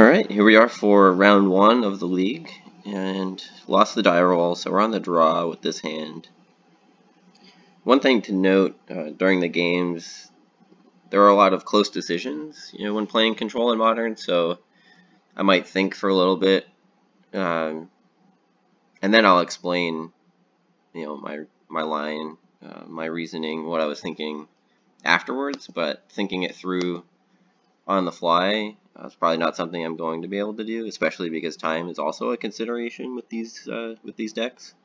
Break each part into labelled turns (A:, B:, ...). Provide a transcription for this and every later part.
A: Alright, here we are for round one of the league, and lost the die roll, so we're on the draw with this hand. One thing to note during the games, there are a lot of close decisions, when playing Control in Modern, so I might think for a little bit, and then I'll explain, my line, my reasoning, what I was thinking afterwards, but thinking it through on the fly, it's probably not something I'm going to be able to do, especially because time is also a consideration with these decks.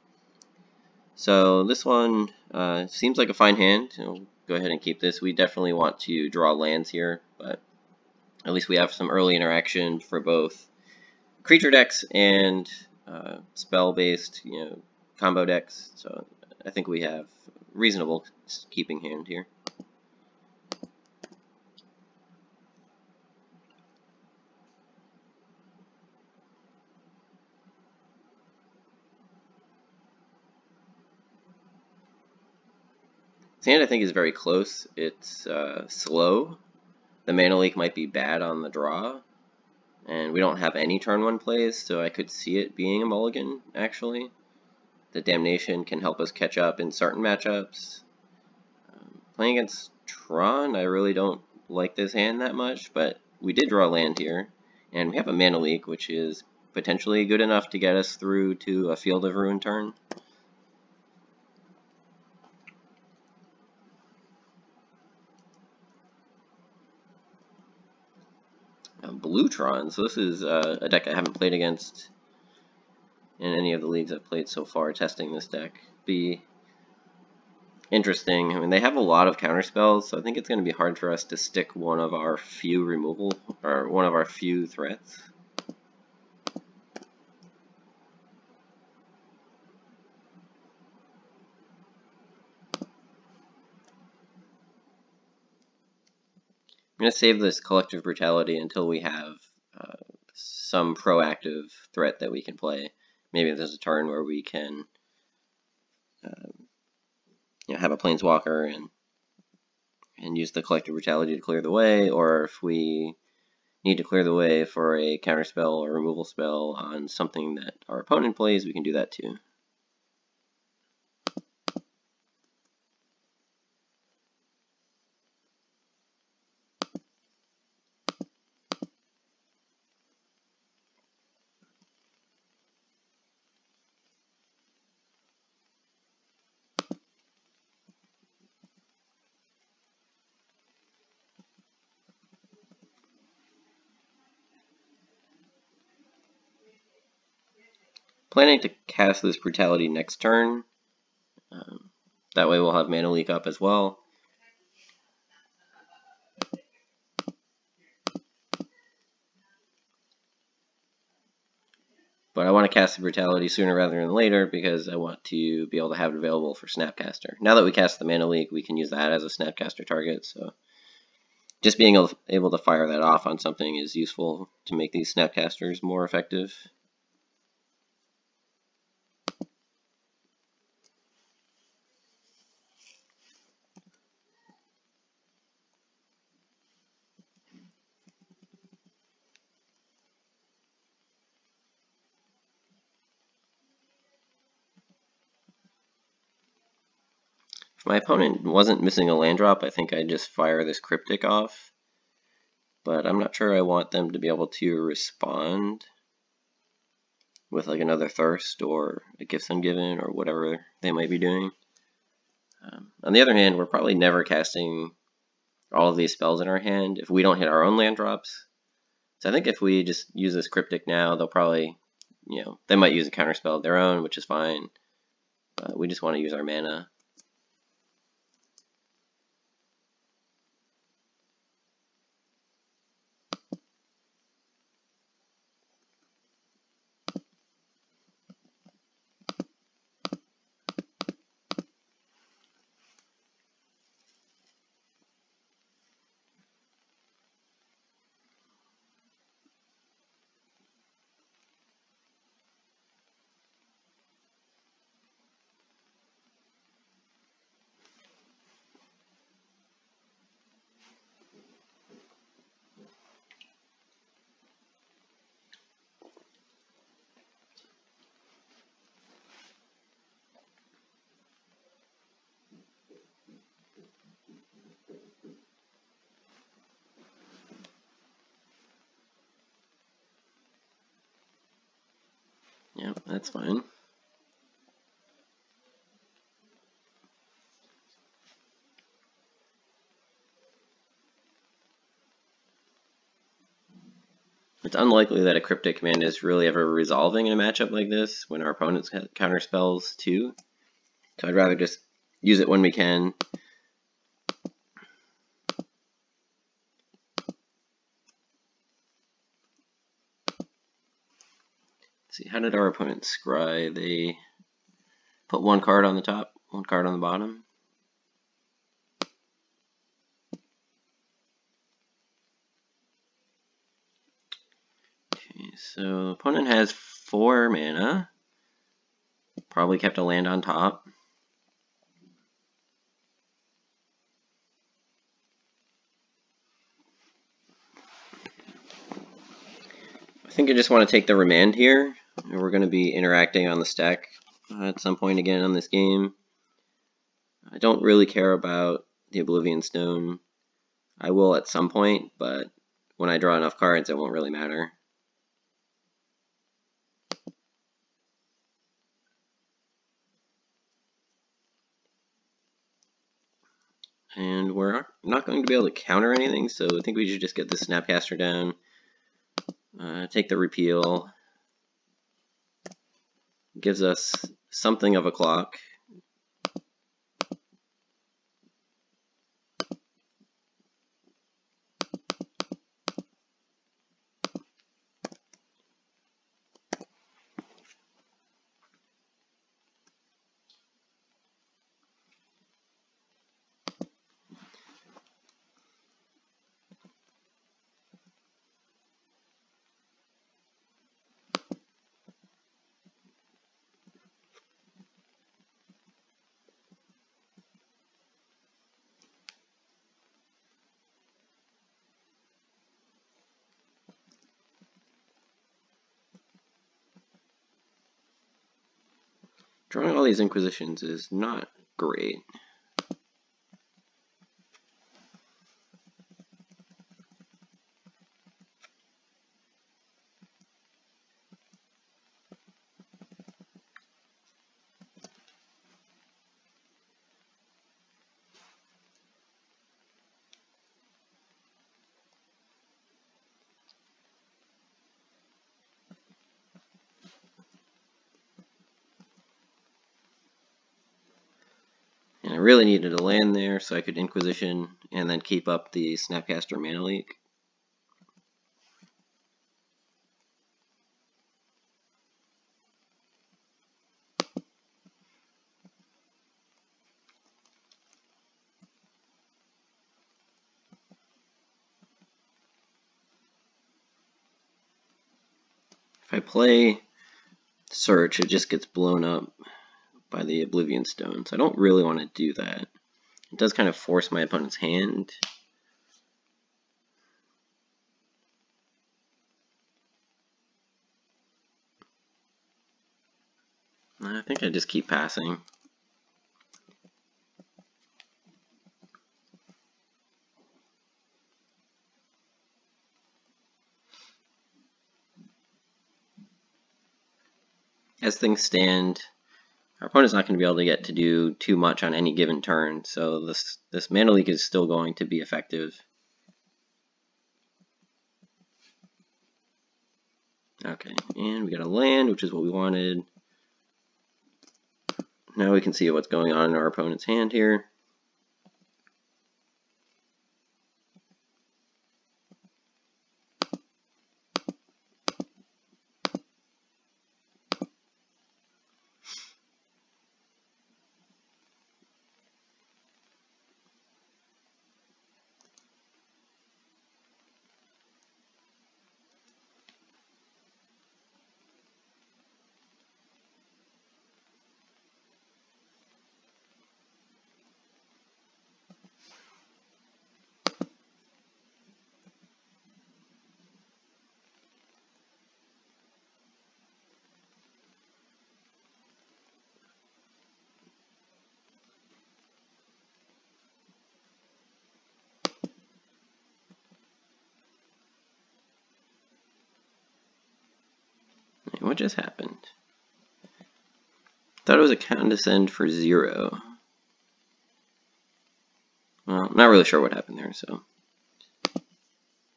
A: So this one seems like a fine hand. We'll go ahead and keep this. We definitely want to draw lands here, but at least we have some early interaction for both creature decks and spell-based, combo decks. So I think we have reasonable keeping hand here. This hand I think is very close. It's slow. The mana leak might be bad on the draw, and we don't have any turn one plays, so I could see it being a mulligan, actually. The Damnation can help us catch up in certain matchups. Playing against Tron, I really don't like this hand that much, but we did draw land here, and we have a mana leak, which is potentially good enough to get us through to a Field of Ruin turn. Blue Tron, so this is a deck I haven't played against in any of the leagues I've played so far, testing this deck. Be interesting. I mean, they have a lot of counter spells, so I think it's going to be hard for us to stick one of our few removal, or one of our few threats. I'm going to save this Collective Brutality until we have some proactive threat that we can play. Maybe there's a turn where we can have a Planeswalker and use the Collective Brutality to clear the way, or if we need to clear the way for a counterspell or removal spell on something that our opponent plays, we can do that too. Planning to cast this Brutality next turn. That way we'll have mana leak up as well. But I want to cast the Brutality sooner rather than later because I want to be able to have it available for Snapcaster. Now that we cast the mana leak, we can use that as a Snapcaster target. So just being able to fire that off on something is useful to make these Snapcasters more effective. If my opponent wasn't missing a land drop, I think I'd just fire this Cryptic off. But I'm not sure I want them to be able to respond with like another Thirst or a Gifts Ungiven or whatever they might be doing. On the other hand, we're probably never casting all of these spells in our hand if we don't hit our own land drops. So I think if we just use this Cryptic now, they'll probably, they might use a counterspell of their own, which is fine. But we just want to use our mana. That's fine. It's unlikely that a Cryptic Command is really ever resolving in a matchup like this when our opponents counter spells too. So I'd rather just use it when we can. Let's see, how did our opponent scry? They put one card on the top, one card on the bottom. Okay, so opponent has 4 mana. Probably kept a land on top. I think I just want to take the remand here. We're going to be interacting on the stack at some point again on this game. I don't really care about the Oblivion Stone. I will at some point, but when I draw enough cards, it won't really matter. And we're not going to be able to counter anything, so I think we should just get the Snapcaster down. Take the repeal. Gives us something of a clock. Drawing all these Inquisitions is not great. And I really needed a land there so I could Inquisition and then keep up the Snapcaster Mana Leak. If I play Search, it just gets blown up by the Oblivion Stone, so I don't really want to do that. It does kind of force my opponent's hand. I think I just keep passing. As things stand, our opponent's not going to be able to get to do too much on any given turn, so this Mana Leak is still going to be effective. Okay, and we got a land, which is what we wanted. Now we can see what's going on in our opponent's hand here. What just happened? Thought it was a condescend for 0. Well, not really sure what happened there, so.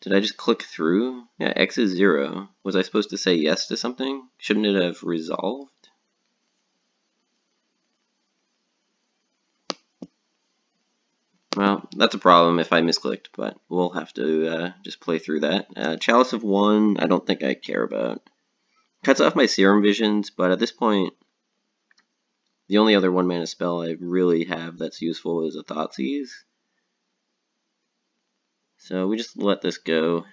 A: Did I just click through? Yeah, X is 0. Was I supposed to say yes to something? Shouldn't it have resolved? Well, that's a problem if I misclicked, but we'll have to just play through that. Chalice of 1, I don't think I care about. Cuts off my Serum Visions, but at this point, the only other 1-mana spell I really have that's useful is a Thoughtseize. So we just let this go.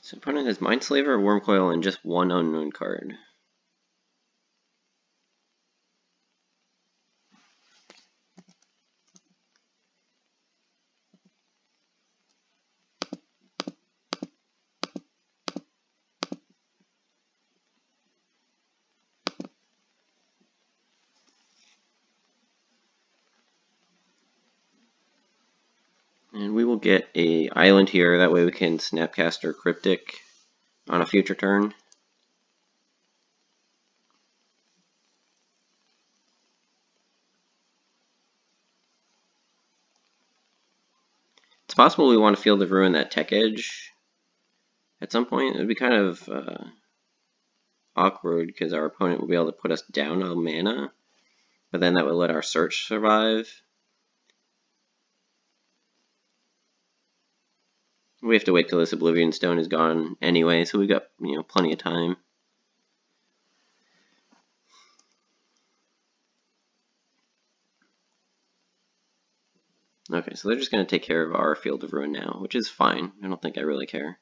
A: So opponent has Mindslaver, Wormcoil, and just 1 unknown card. And we will get a island here, that way we can Snapcaster Cryptic on a future turn. It's possible we want to Field of Ruin that Tech Edge at some point. It would be kind of awkward because our opponent will be able to put us down a mana, but then that would let our search survive. We have to wait till this Oblivion Stone is gone anyway, so we've got plenty of time. Okay, so they're just going to take care of our Field of Ruin now, which is fine. I don't think I really care.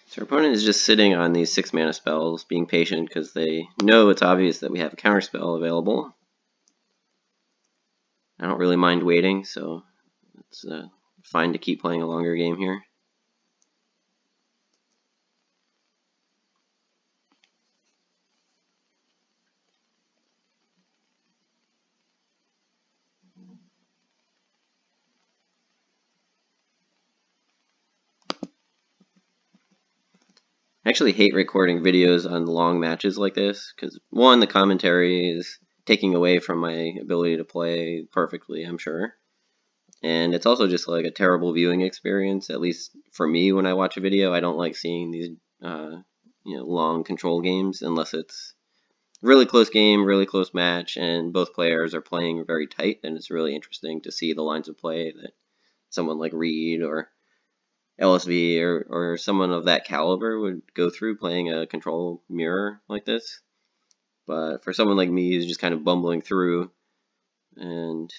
A: So our opponent is just sitting on these 6-mana spells, being patient because they know it's obvious that we have a counterspell available. I don't really mind waiting, so it's fine to keep playing a longer game here. I actually hate recording videos on long matches like this, because one, the commentary is taking away from my ability to play perfectly, I'm sure. And it's also just like a terrible viewing experience, at least for me when I watch a video. I don't like seeing these long control games unless it's really close game, really close match, and both players are playing very tight, and it's really interesting to see the lines of play that someone like Reed or LSV or someone of that caliber would go through playing a control mirror like this. But for someone like me who's just kind of bumbling through and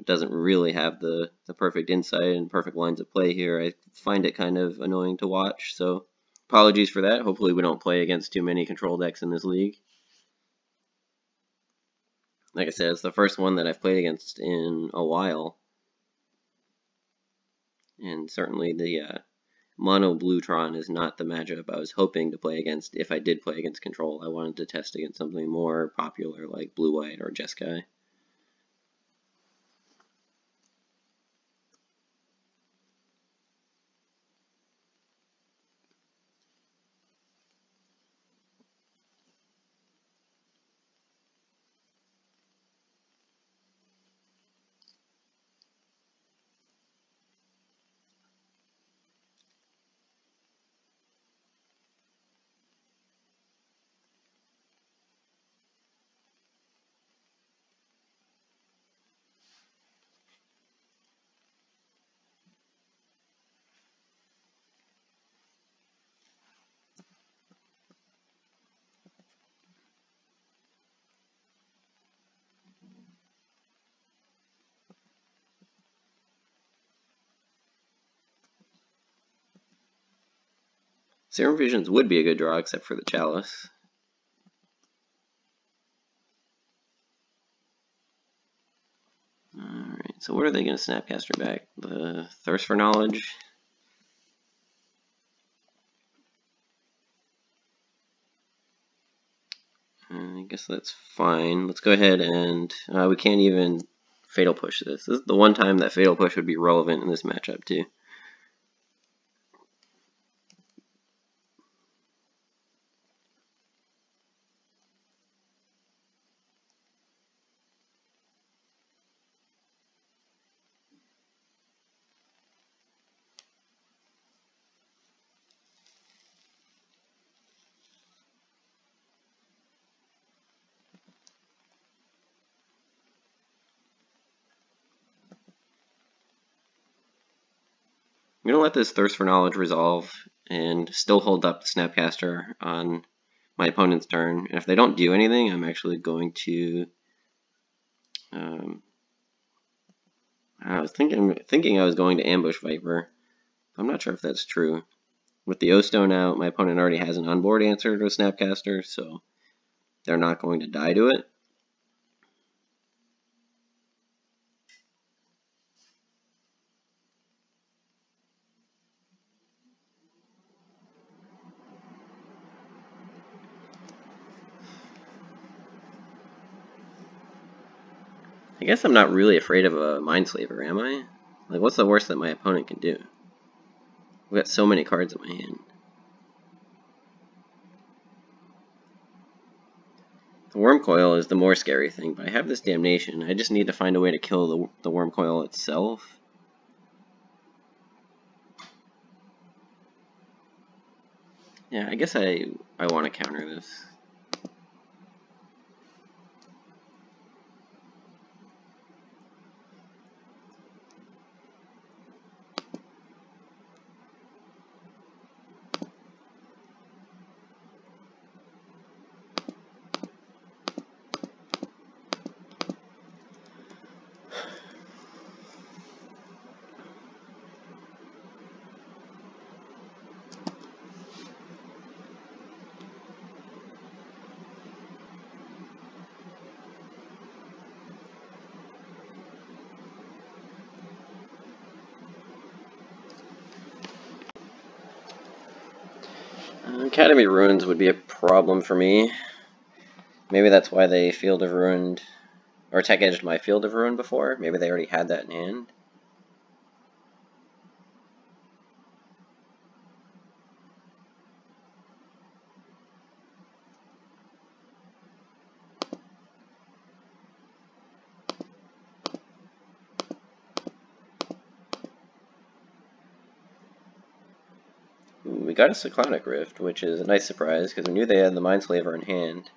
A: doesn't really have the perfect insight and perfect lines of play here, I find it kind of annoying to watch. So apologies for that. Hopefully we don't play against too many control decks in this league. Like I said, it's the first one that I've played against in a while. And certainly the Mono Bluetron is not the matchup I was hoping to play against if I did play against Control. I wanted to test against something more popular like Blue-White or Jeskai. Serum Visions would be a good draw, except for the Chalice. Alright, so what are they going to Snapcaster back? The Thirst for Knowledge? I guess that's fine. Let's go ahead and we can't even Fatal Push this. This is the one time that Fatal Push would be relevant in this matchup too. I'm going to let this Thirst for Knowledge resolve and still hold up the Snapcaster on my opponent's turn. And if they don't do anything, I'm actually going to... I was thinking I was going to Ambush Viper. I'm not sure if that's true. With the O-Stone out, my opponent already has an onboard answer to a Snapcaster, so they're not going to die to it. I guess I'm not really afraid of a Mindslaver, am I? Like, what's the worst that my opponent can do? I've got so many cards in my hand. The Wurmcoil is the more scary thing, but I have this Damnation. I just need to find a way to kill the Wurmcoil itself. Yeah, I guess I want to counter this. Academy Ruins would be a problem for me. Maybe that's why they Field of Ruined, or Tech Edged my Field of Ruin before. Maybe they already had that in hand. We got a Cyclonic Rift, which is a nice surprise, because we knew they had the Mindslaver in hand.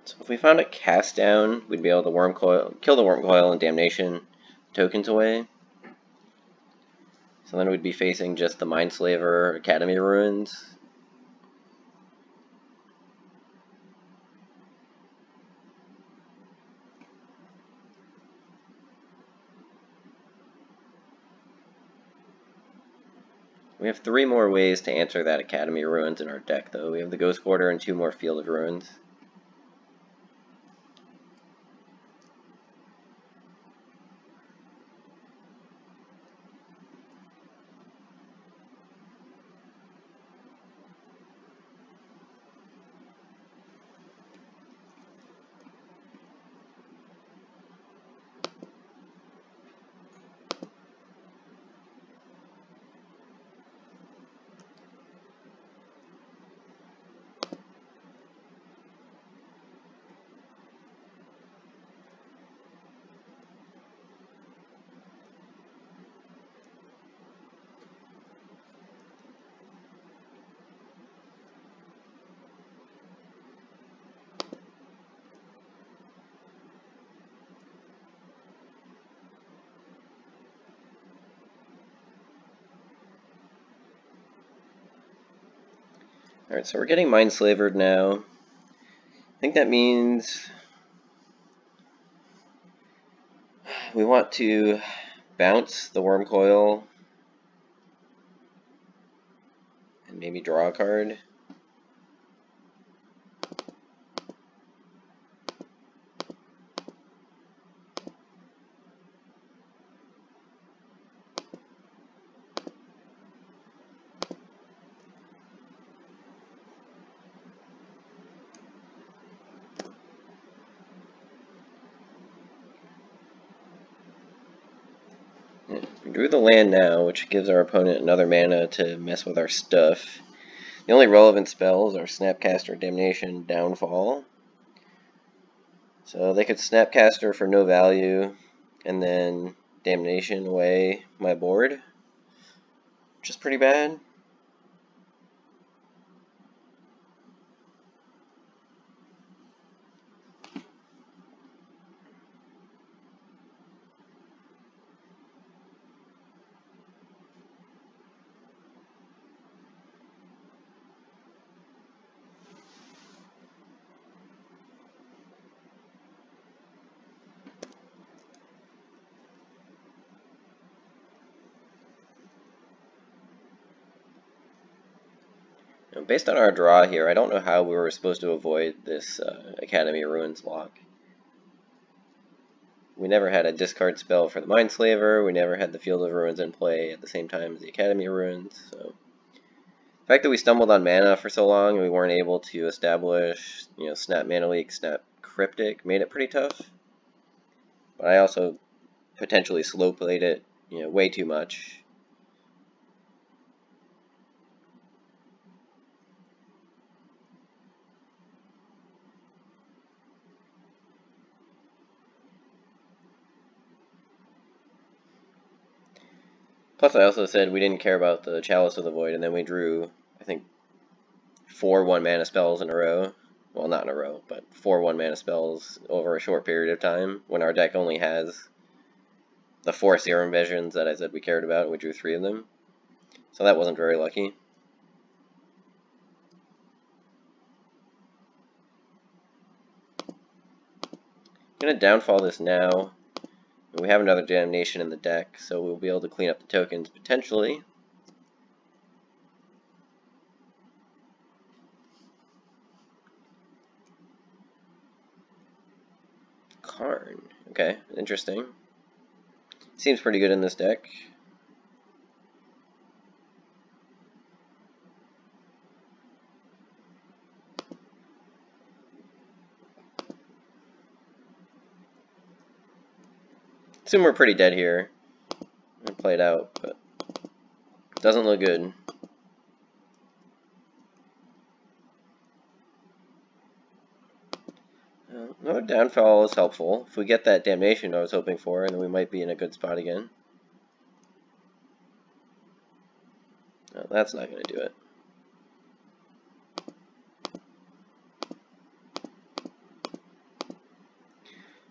A: So if we found a Cast Down, we'd be able to kill the Wurmcoil and Damnation tokens away. So then we'd be facing just the Mindslaver Academy Ruins. We have 3 more ways to answer that Academy Ruins in our deck, though. We have the Ghost Quarter and 2 more Field of Ruins. Alright, so we're getting Mindslavered now. I think that means we want to bounce the Wurmcoil and maybe draw a card. We drew the land now, which gives our opponent another mana to mess with our stuff. The only relevant spells are Snapcaster, Damnation, Downfall. So they could Snapcaster for no value, and then Damnation away my board, which is pretty bad. Based on our draw here, I don't know how we were supposed to avoid this Academy of Ruins block. We never had a discard spell for the Mindslaver, we never had the Field of Ruins in play at the same time as the Academy of Ruins, so... The fact that we stumbled on mana for so long and we weren't able to establish, Snap Mana Leak, Snap Cryptic made it pretty tough. But I also potentially slow played it, way too much. Plus, I also said we didn't care about the Chalice of the Void, and then we drew, I think, 4 1-mana spells in a row. Well, not in a row, but 4 1-mana spells over a short period of time, when our deck only has the 4 Serum Visions that I said we cared about, and we drew 3 of them. So that wasn't very lucky. I'm going to downfall this now. We have another Damnation in the deck, so we'll be able to clean up the tokens, potentially. Karn. Okay, interesting. Seems pretty good in this deck. Assume we're pretty dead here. I played out, but doesn't look good. Another downfall is helpful. If we get that Damnation I was hoping for, then we might be in a good spot again. No, that's not going to do it.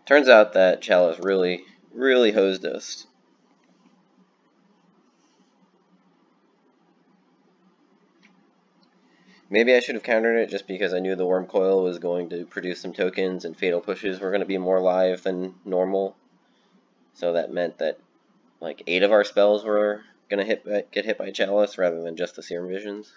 A: Turns out that Chalice really hosed us. Maybe I should have countered it just because I knew the Wurmcoil was going to produce some tokens and Fatal Pushes were going to be more live than normal. So that meant that like 8 of our spells were going to get hit by Chalice rather than just the Serum Visions.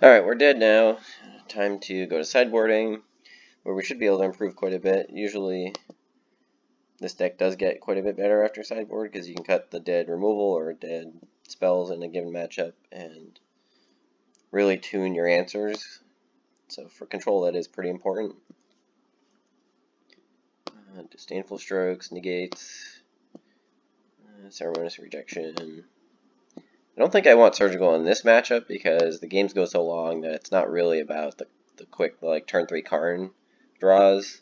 A: Alright, we're dead now. time to go to sideboarding, where we should be able to improve quite a bit. Usually this deck does get quite a bit better after sideboard, because you can cut the dead removal or dead spells in a given matchup and really tune your answers. So for control, that is pretty important. Disdainful Strokes, negates, Ceremonious Rejection. I don't think I want Surgical in this matchup because the games go so long that it's not really about the quick, like, turn 3 Karn draws.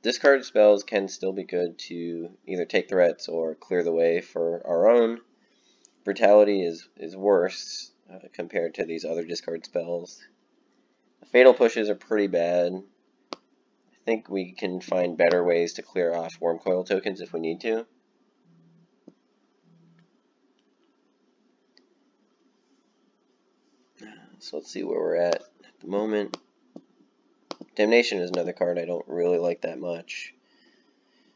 A: Discard spells can still be good to either take threats or clear the way for our own. Brutality is worse compared to these other discard spells. The Fatal Pushes are pretty bad. I think we can find better ways to clear off Wormcoil tokens if we need to. So let's see where we're at the moment. Damnation is another card I don't really like that much.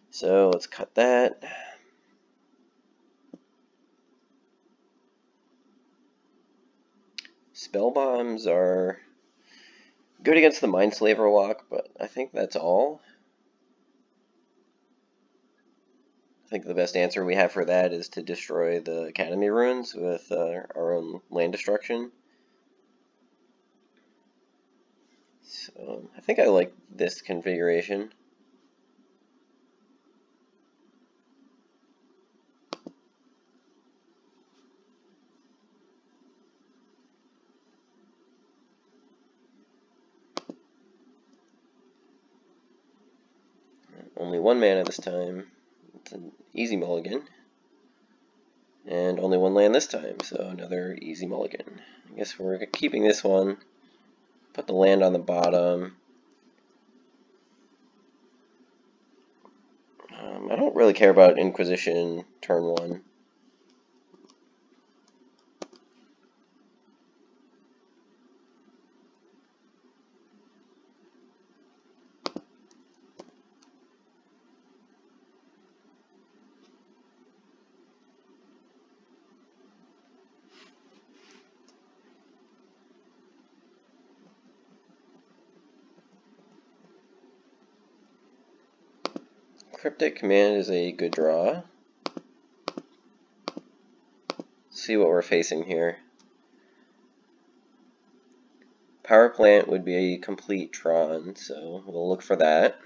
A: So let's cut that. Spell Bombs are good against the Mindslaver lock, but I think that's all. I think the best answer we have for that is to destroy the Academy Ruins with our own land destruction. So I think I like this configuration. Only one mana this time. It's an easy mulligan. And only one land this time, so another easy mulligan. I guess we're keeping this one. Put the land on the bottom. I don't really care about Inquisition turn 1. Cryptic Command is a good draw. Let's see what we're facing here. Power Plant would be a complete Tron, so we'll look for that.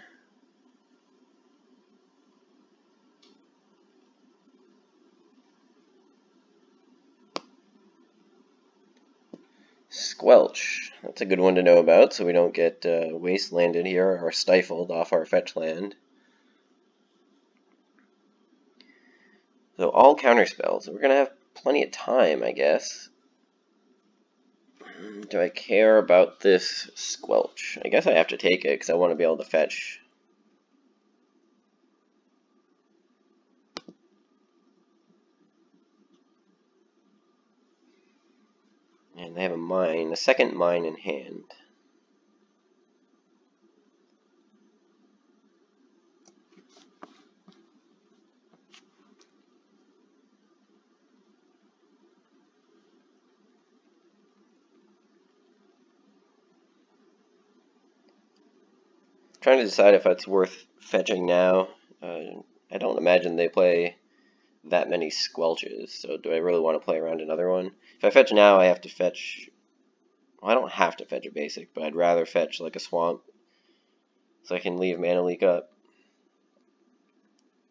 A: Squelch. That's a good one to know about, so we don't get wastelanded here or stifled off our fetch land. So all counter spells. We're going to have plenty of time, I guess. Do I care about this Squelch? I guess I have to take it because I want to be able to fetch. And they have a second mine in hand. Trying to decide if it's worth fetching now. I don't imagine they play that many Squelches, so do I really want to play around another one? If I fetch now, I have to fetch... Well, I don't have to fetch a basic, but I'd rather fetch like a Swamp, so I can leave Mana Leak up.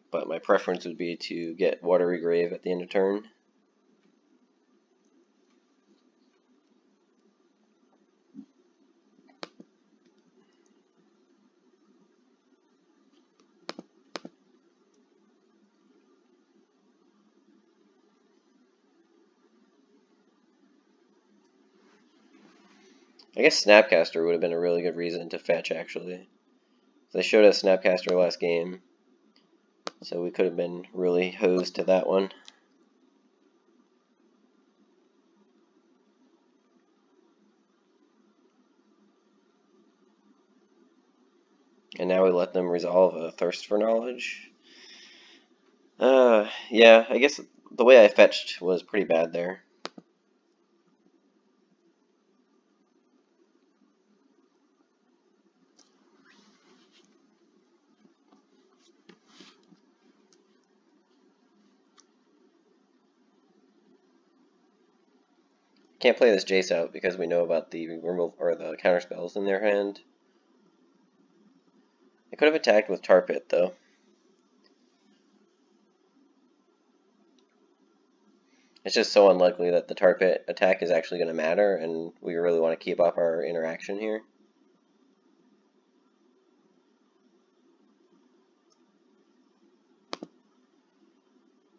A: But my preference would be to get Watery Grave at the end of turn. I guess Snapcaster would have been a really good reason to fetch, actually. They showed us Snapcaster last game, so we could have been really hosed to that one. And now we let them resolve a Thirst for Knowledge. Yeah, I guess the way I fetched was pretty bad there. Can't play this Jace out because we know about the remove or the counter spells in their hand. I could have attacked with Tar Pit though. It's just so unlikely that the Tar Pit attack is actually going to matter, and we really want to keep up our interaction here.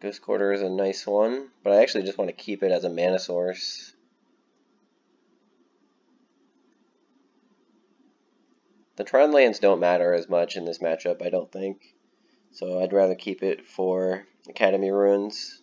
A: Ghost Quarter is a nice one, but I actually just want to keep it as a mana source. The Tron lands don't matter as much in this matchup, I don't think. So I'd rather keep it for Academy Ruins.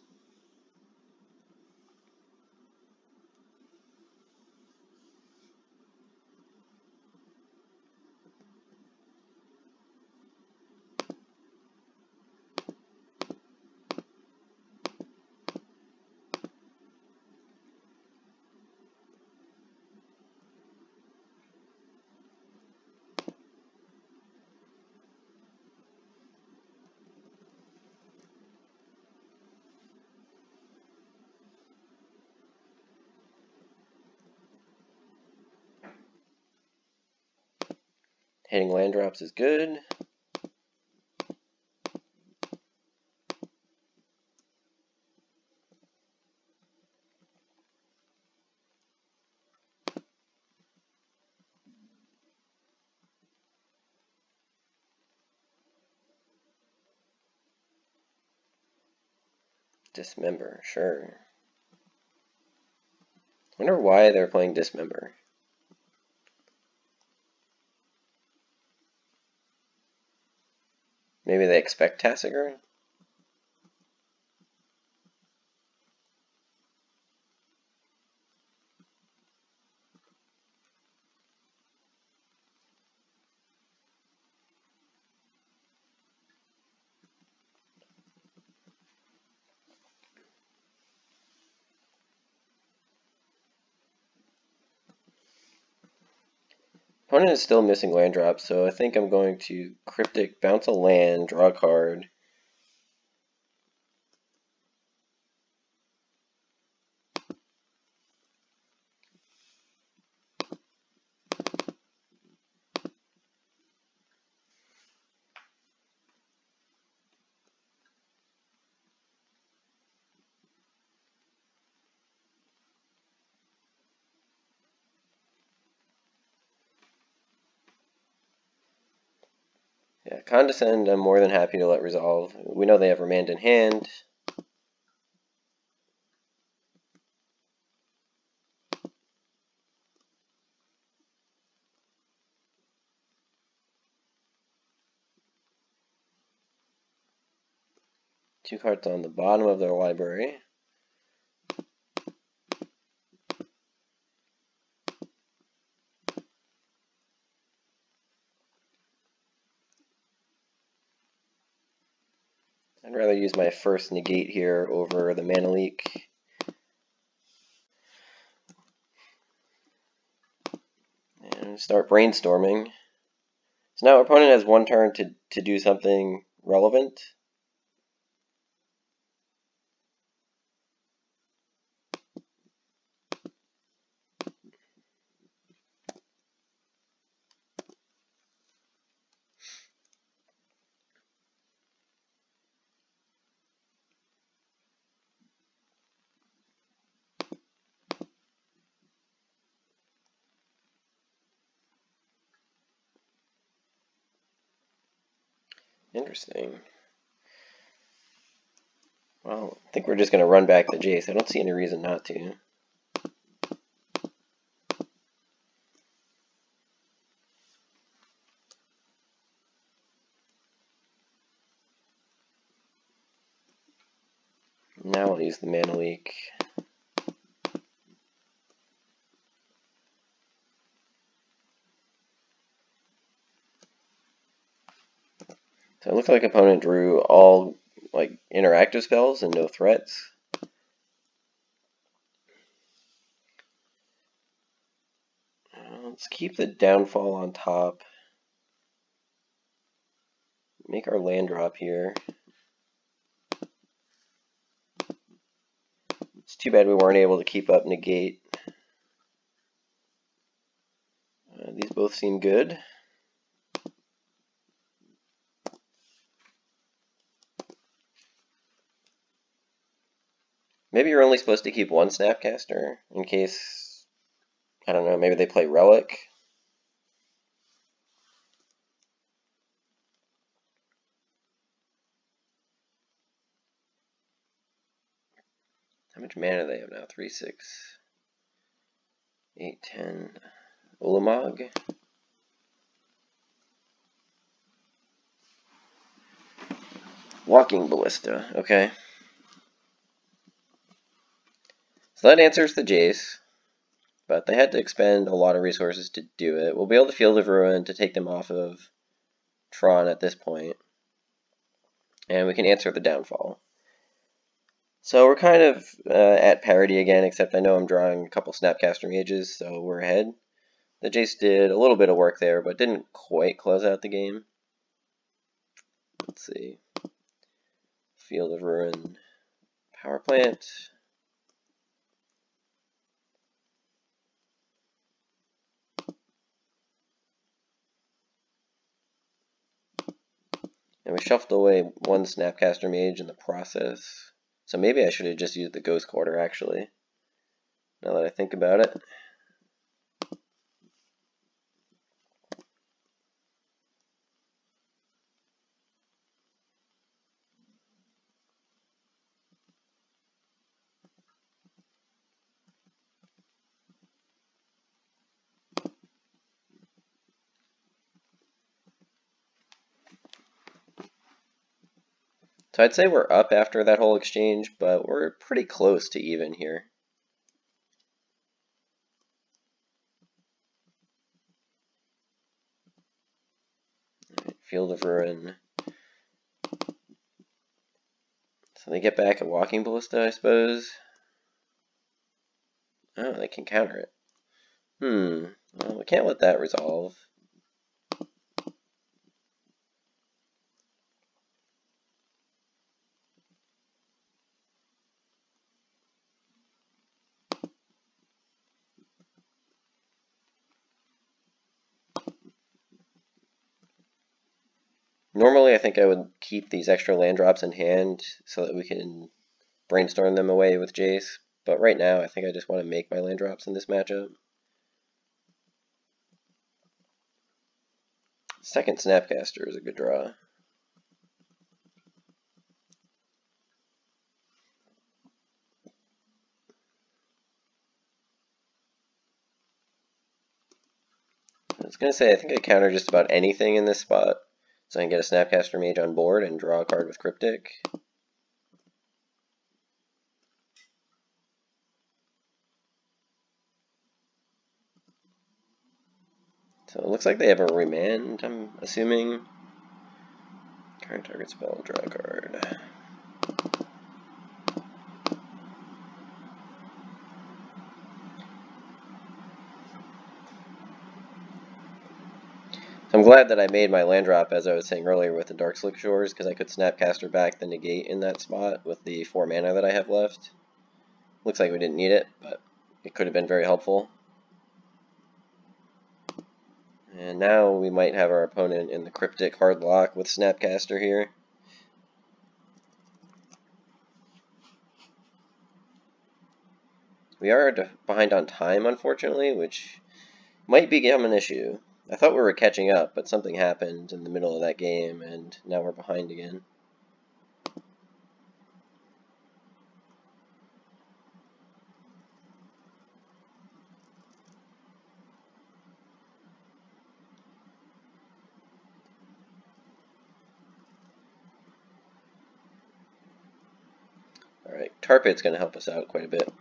A: Hitting land drops is good. Dismember, sure. Wonder why they're playing Dismember. Maybe they expect Tasigur? 'Opponent is still missing land drops, so I think I'm going to Cryptic, bounce a land, draw a card. Yeah, Condescend I'm more than happy to let resolve. We know they have Remand in hand. Two cards on the bottom of their library. I'd rather use my first negate here over the Mana Leak. And start brainstorming. So now our opponent has one turn to do something relevant. Interesting. Well, I think we're just going to run back the Jace. I don't see any reason not to. Now I'll use the Mana Leak. So it looks like opponent drew all like interactive spells and no threats. Let's keep the Downfall on top. Make our land drop here. It's too bad we weren't able to keep up Negate. both seem good. Maybe you're only supposed to keep one Snapcaster in case, I don't know, maybe they play Relic. How much mana do they have now? 3, 6, 8, 10. Ulamog. Walking Ballista, okay. So that answers the Jace, but they had to expend a lot of resources to do it. We'll be able to Field of Ruin to take them off of Tron at this point, and we can answer the downfall. So we're kind of at parity again, except I know I'm drawing a couple Snapcaster Mages, so we're ahead. The Jace did a little bit of work there, but didn't quite close out the game. Let's see. Field of Ruin, Power Plant. And we shuffled away one Snapcaster Mage in the process. So maybe I should have just used the Ghost Quarter, actually, now that I think about it. So I'd say we're up after that whole exchange, but we're pretty close to even here. Right, Field of Ruin. So they get back a Walking Ballista, I suppose. Oh, they can counter it. Well, we can't let that resolve. Normally, I think I would keep these extra land drops in hand so that we can brainstorm them away with Jace. But right now, I think I just want to make my land drops in this matchup. Second Snapcaster is a good draw. I was going to say, I think I counter just about anything in this spot. So I can get a Snapcaster Mage on board and draw a card with Cryptic. So it looks like they have a Remand, I'm assuming. Current target spell, draw a card. So I'm glad that I made my land drop, as I was saying earlier, with the Darkslick Shores, because I could Snapcaster back the negate in that spot with the 4 mana that I have left. Looks like we didn't need it, but it could have been very helpful. And now we might have our opponent in the Cryptic hard lock with Snapcaster here. We are behind on time, unfortunately, which might become an issue. I thought we were catching up, but something happened in the middle of that game, and now we're behind again. Alright, Tar Pit's going to help us out quite a bit.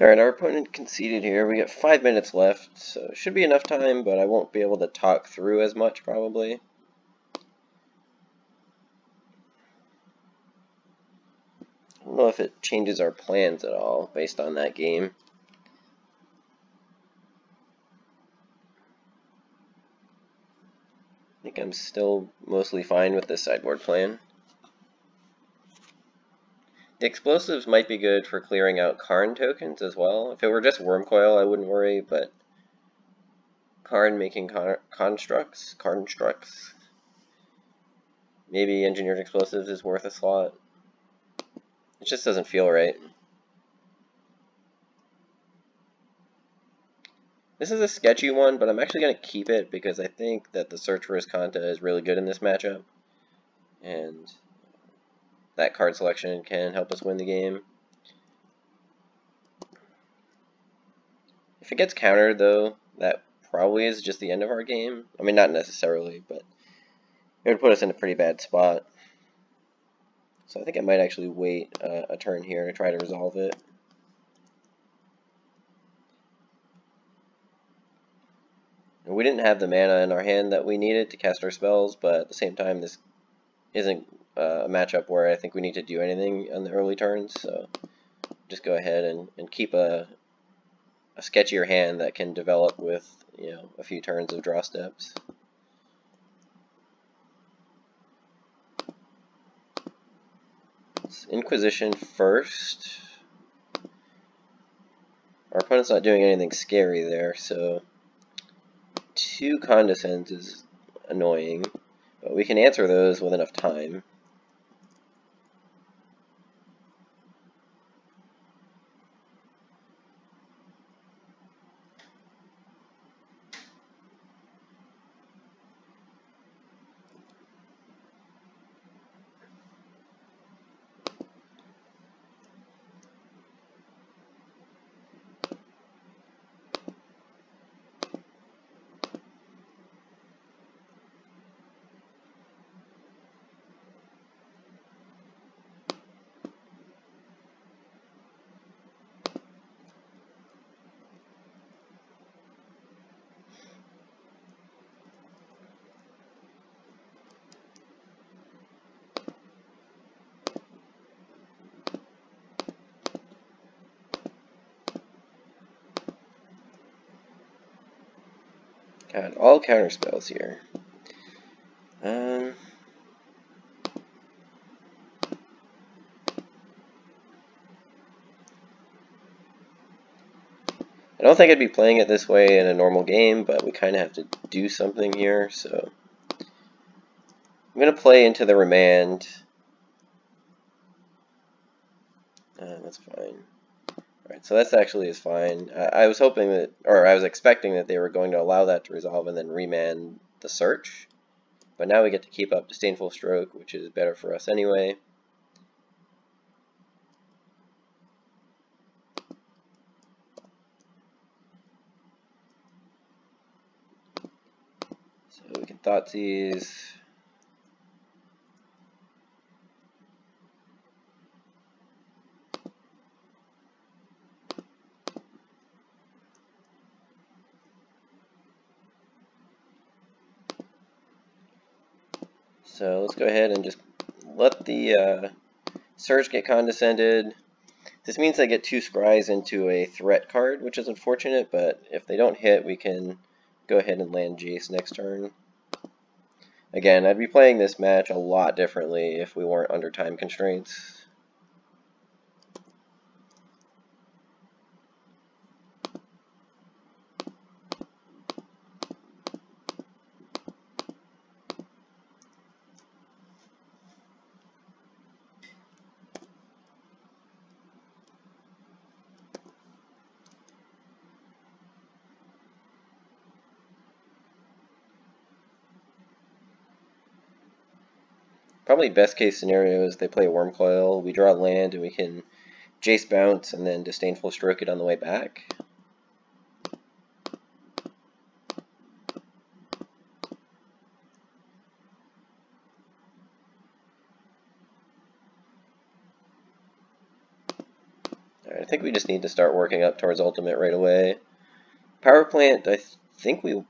A: Alright, our opponent conceded here. We got 5 minutes left, so it should be enough time, but I won't be able to talk through as much, probably. I don't know if it changes our plans at all, based on that game. I think I'm still mostly fine with this sideboard plan. The explosives might be good for clearing out Karn tokens as well. If it were just Wormcoil, I wouldn't worry, but Karn making constructs, maybe engineered explosives is worth a slot. It just doesn't feel right. This is a sketchy one, but I'm actually going to keep it because I think that the Search for Iskanta is really good in this matchup. And that card selection can help us win the game. If it gets countered, though, that probably is just the end of our game. I mean, not necessarily, but it would put us in a pretty bad spot. So I think I might actually wait a turn here to try to resolve it. And we didn't have the mana in our hand that we needed to cast our spells, but at the same time, this isn't a matchup where I think we need to do anything on the early turns, so just go ahead and keep a sketchier hand that can develop with, you know, a few turns of draw steps. It's Inquisition first. Our opponent's not doing anything scary there, so 2 Condescends is annoying, but we can answer those with enough time. Got all counter spells here. I don't think I'd be playing it this way in a normal game, but we kind of have to do something here, so I'm going to play into the Remand. That's fine. Alright, so that's actually is fine. I was hoping that, or I was expecting that they were going to allow that to resolve and then remand the Search. But now we get to keep up Disdainful Stroke, which is better for us anyway. So we can Thoughtseize. So let's go ahead and just let the Surge get Condescended. This means they get 2 Scries into a threat card, which is unfortunate, but if they don't hit, we can go ahead and land Jace next turn. Again, I'd be playing this match a lot differently if we weren't under time constraints. Probably best case scenario is they play Wormcoil, we draw land, and we can Jace bounce and then Disdainful Stroke it on the way back. Alright, I think we just need to start working up towards ultimate right away. Power plant, I think we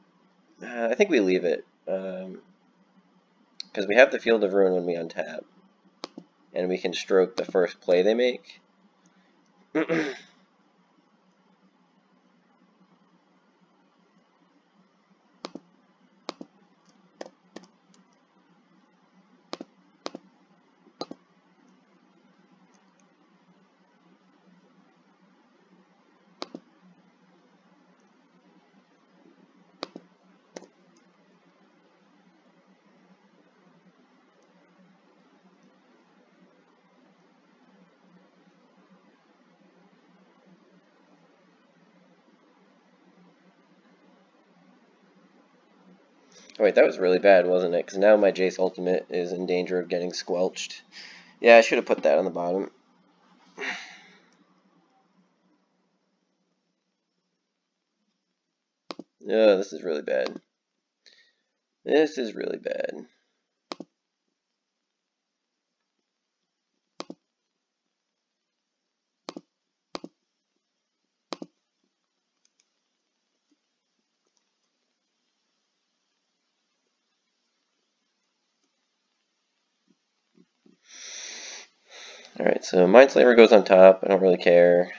A: leave it, because we have the Field of Ruin when we untap, and we can stroke the first play they make. Oh, wait, that was really bad, wasn't it? Because now my Jace ultimate is in danger of getting squelched. Yeah, I should have put that on the bottom. Oh, this is really bad. This is really bad. Alright, so Mindslaver goes on top. I don't really care.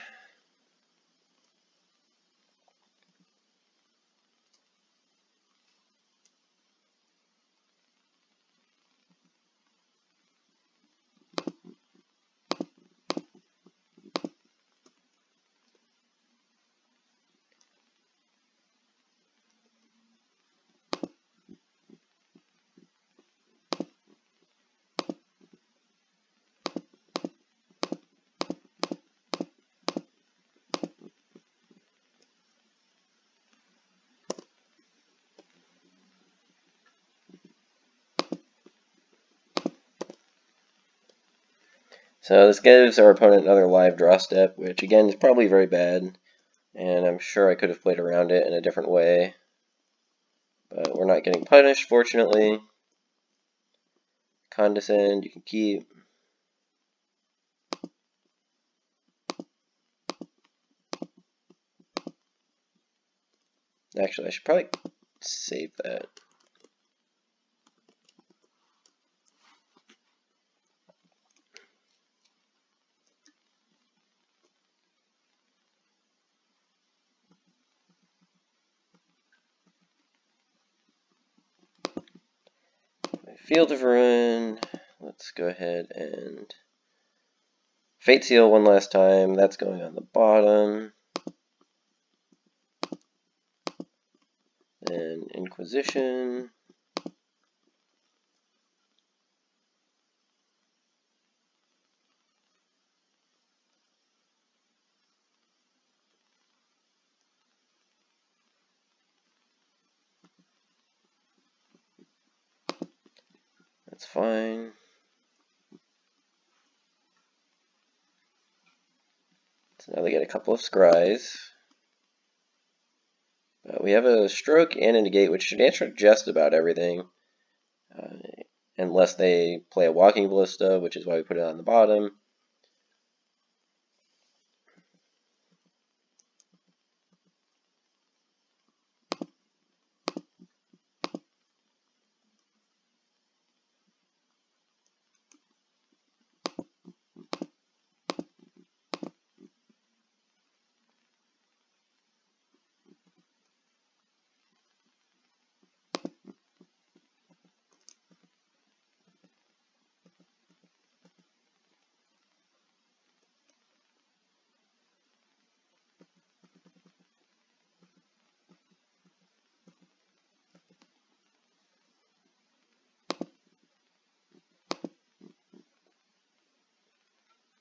A: So this gives our opponent another live draw step, which again is probably very bad, and I'm sure I could have played around it in a different way, but we're not getting punished, fortunately. Condescend, you can keep. Actually, I should probably save that. Field of Ruin. Let's go ahead and Fate Seal one last time. That's going on the bottom. And Inquisition. That's fine. So now they get a couple of scries. We have a stroke and a negate, which should answer just about everything. Unless they play a walking ballista, which is why we put it on the bottom.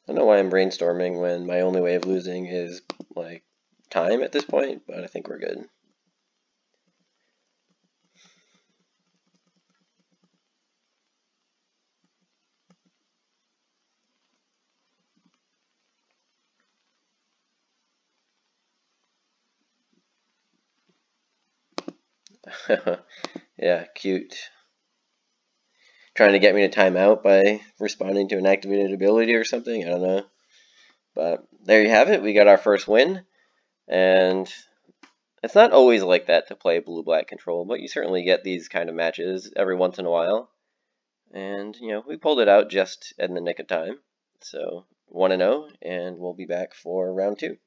A: I don't know why I'm brainstorming when my only way of losing is, like, time at this point, but I think we're good. Yeah, cute. Trying to get me to time out by responding to an activated ability or something? I don't know. But there you have it. We got our first win, and it's not always like that to play blue-black control, but you certainly get these kind of matches every once in a while. And, we pulled it out just in the nick of time. So 1-0, and we'll be back for round 2.